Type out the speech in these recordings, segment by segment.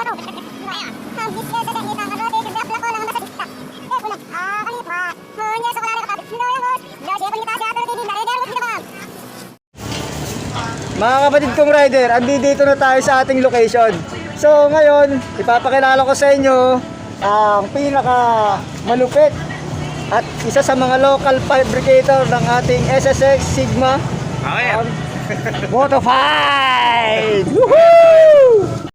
Mga kapatid kong rider, andito na tayo sa ating location. So ngayon, ipapakilala ko sa inyo ang pinaka malupit at isa sa mga local fabricator ng ating SSX Sigma Moto5! Woohoo!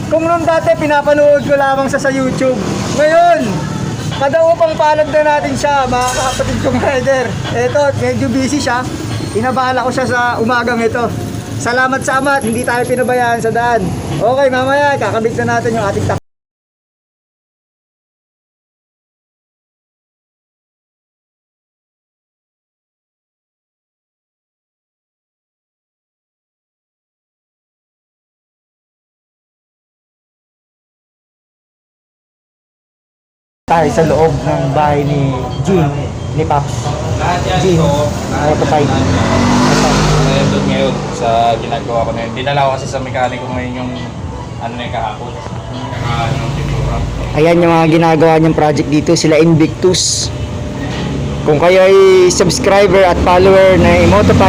Kung noon dati pinapanood ko lamang sa YouTube, ngayon kada upang palad na natin siya, mga kapatid kong rider. Eto, medyo busy siya. Inabala ko siya sa umagang ito. Salamat sa Ama at hindi tayo pinabayaan sa daan. Okay, mamaya kakabit na natin yung ating tayo sa loob ng bahay ni Jean, ni Paps. Jean, Moto5. Ngayon doon ngayon sa ginagawa ko na yun. Dinala ko kasi sa mekaniko ngayon yung ano na yung kahapon. Yung pintura. Ayan yung mga ginagawa niyang project dito, sila Invictus. Kung kayo ay subscriber at follower na Moto5,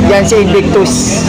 yan si Invictus.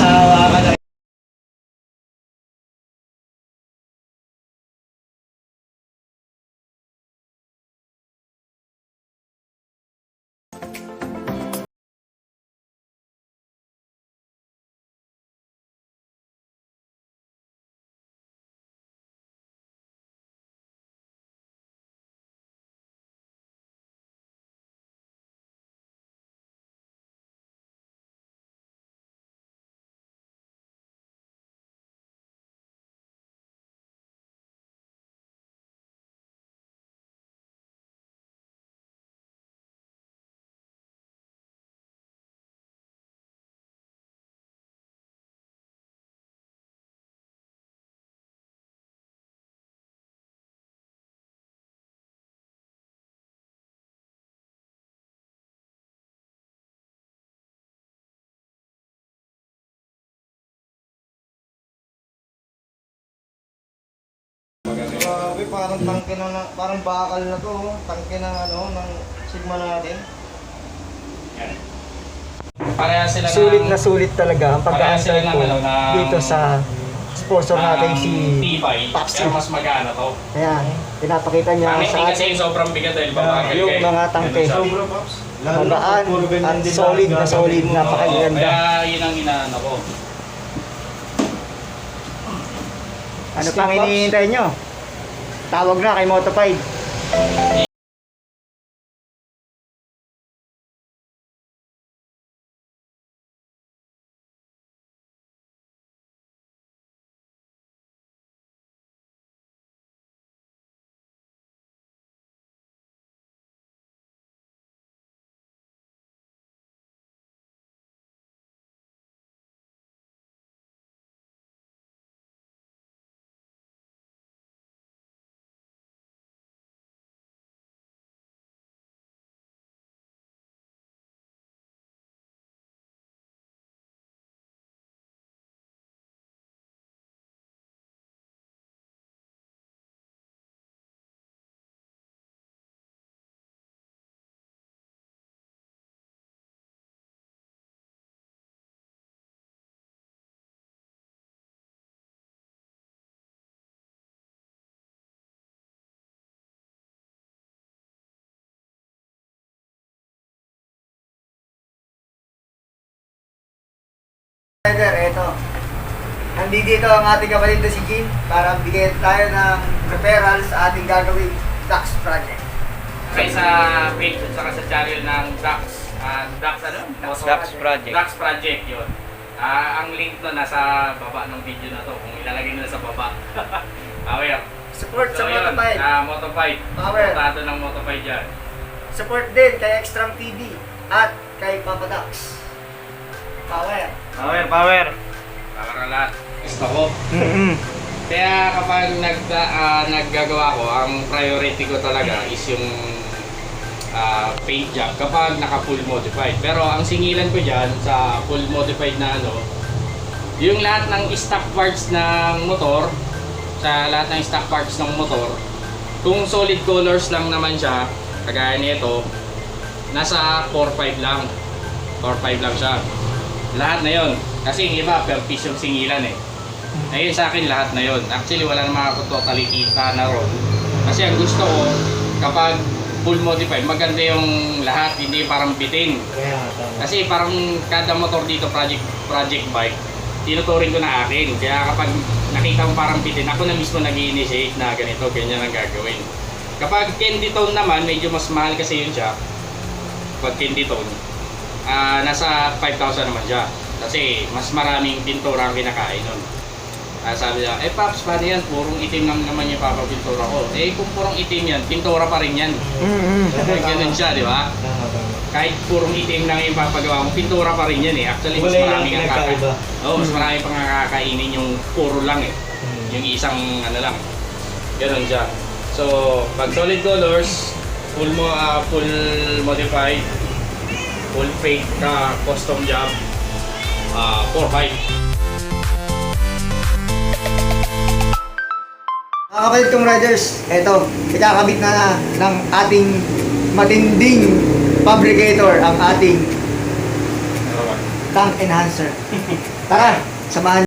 Grabe, parang tangke na, parang bakal na to, tangke ng ano, ng Sigma natin. Yan. Pareha sila Sulit talaga ang pagka-answer ko ano, dito sa sponsor natin si T5, Paps. pero mas magana to. Ayan, pinapakita niya Ang sa hindi kasi atin yung sobrang bigat dahil babagal yung kayo. mga tangke. Ganun siya. Sobra, Pops. Magaan at solid na solid, Oo, napakaganda. kaya yun ang inaano ko. Ano pang hinihintay nyo? Tawag na kay Moto5. Ito. Nandito ang ating kapatid na si Jean para bigyan tayo ng referral sa ating gagawing Dax project. Kaya sa page at saka sa channel ng Dax. Dax ano? Dax Project. Dax Project yun. Ang link to nasa baba ng video na to. Kung ilalagay nila sa baba. Okay. Support sa yun, Moto5. Moto5. Power. Supportado ng Moto5 dyan. Support din kay Extrang TV at kay Papa Dax. Power. Power. Para lahat. Gusto ko. Mm-hmm. Kaya kapag naggagawa ko, ang priority ko talaga is yung paint job kapag naka-full modified. Pero ang singilan ko dyan sa full modified na ano, yung lahat ng stock parts ng motor, sa lahat ng stock parts ng motor, kung solid colors lang naman siya, kagaya nito, nasa 4.5 lang. 4.5 lang siya. Lahat na yon. Kasi yung iba, per piece yung singilan eh. Ayun sa akin lahat na yon. Actually wala naman ako totally kita na ron. Kasi ang gusto ko, kapag full modified, maganda yung lahat, hindi parang bitin. Kasi parang kada motor dito, project bike, tinuturing ko na akin. Kaya kapag nakita mo parang bitin, ako na mismo nag-initiate na ganito, ganyan ang gagawin. Kapag candy tone naman, medyo mas mahal kasi yun siya. Kapag candy tone, nasa 5,000 naman siya. Kasi mas maraming pintura ang kinakain nun. Sabi niya, Paps, paano yan? Purong itim naman yung papapintura ko. Kung purong itim yan, pintura pa rin yan. Ganun siya, di ba? Kahit purong itim lang yung papagawa mo, pintura pa rin yan eh. Actually, mas marami ang kakainin. Mas marami pang kakainin yung puro lang eh. Yung isang ano lang. Ganun siya. So, pag solid colors, full modified, full fake custom job, 4.5. Mga kapatid kong riders, eto, ikakabit na ng ating matinding fabricator ang ating tank enhancer. Tara, samahan.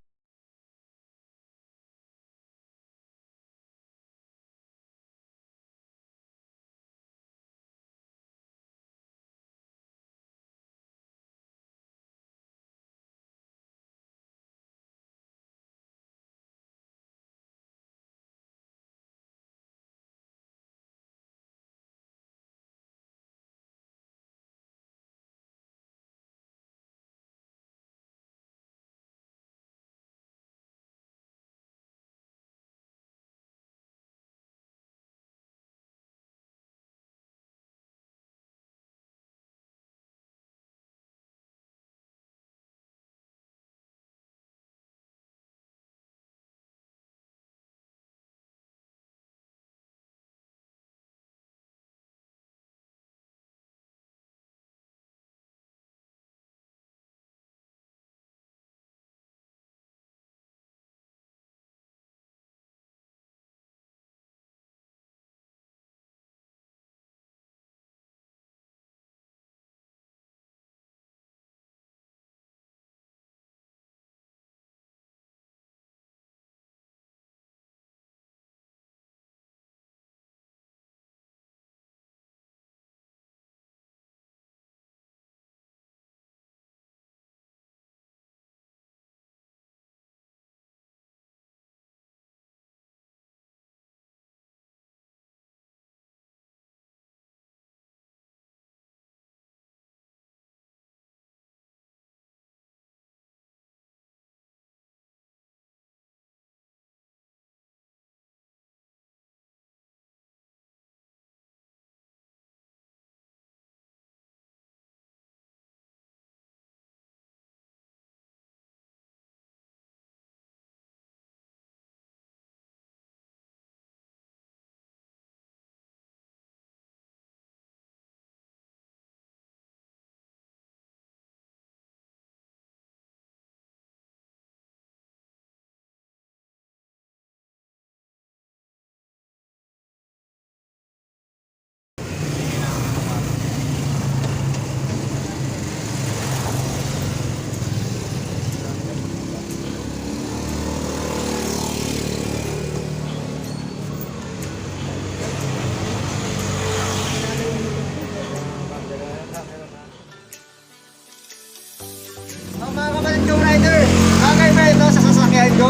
Mga kapatid kong rider, bagay ba ito sa sasakyan ko?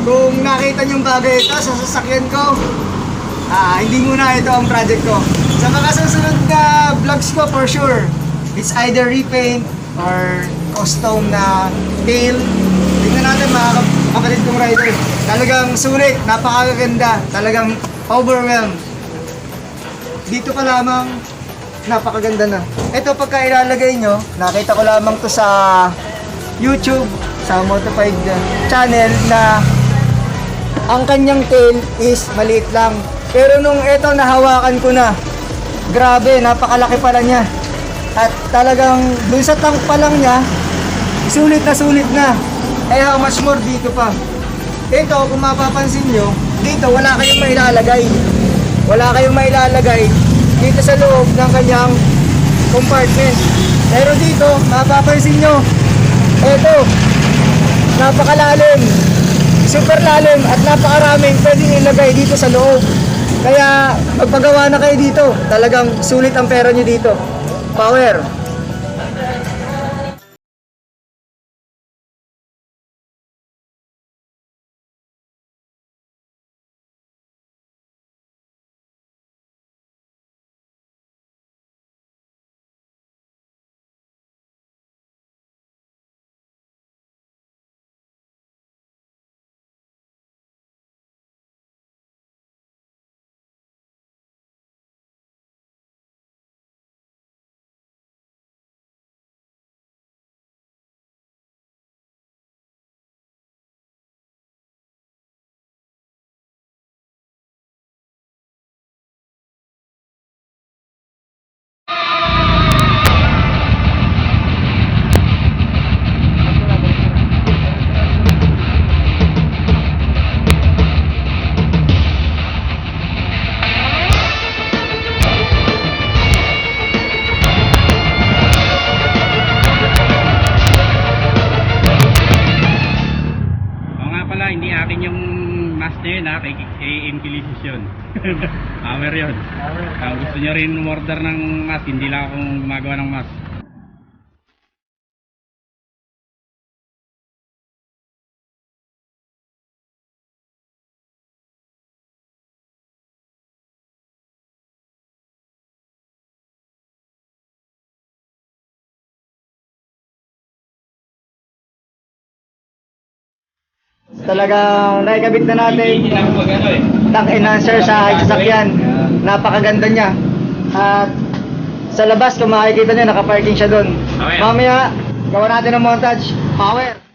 Kung nakita niyong bagay ito sa sasakyan ko, hindi muna ito ang project ko. Sa mga susunod na vlogs ko, for sure, it's either repaint or custom na tail. Tingnan natin mga kapatid kong rider. Talagang sulit, napakaganda, talagang overwhelmed. Dito pa lamang, napakaganda na. Ito pagka ilalagay nyo, nakita ko lamang to sa YouTube, sa Moto5 channel na ang kanyang tail is maliit lang. Pero nung ito nahawakan ko na, grabe, napakalaki pala niya. At talagang dun sa tank pa lang niya, sulit na. Eh how much more dito pa. Ito, kung mapapansin nyo, dito wala kayong mailalagay. Wala kayong mailalagay dito sa loob ng kanyang compartment. Pero dito, mapapansin nyo, ito, napakalalim, super lalim at napakaraming pwedeng ilagay dito sa loob. Kaya magpagawa na kayo dito, talagang sulit ang pera nyo dito. Power! Hindi akin yung mask na yun ha, kay Inquilisis yun. Power yun. Kung gusto nyo rin umorder ng mask, hindi lang akong gumagawa ng mask. Talagang naikabit na natin Hindi lang pag ano eh. tank enhancer sa sasakyan. Napakaganda niya. At sa labas, kung makikita niyo, nakaparking siya doon. Okay. Mamaya, gawa natin ng montage. Power!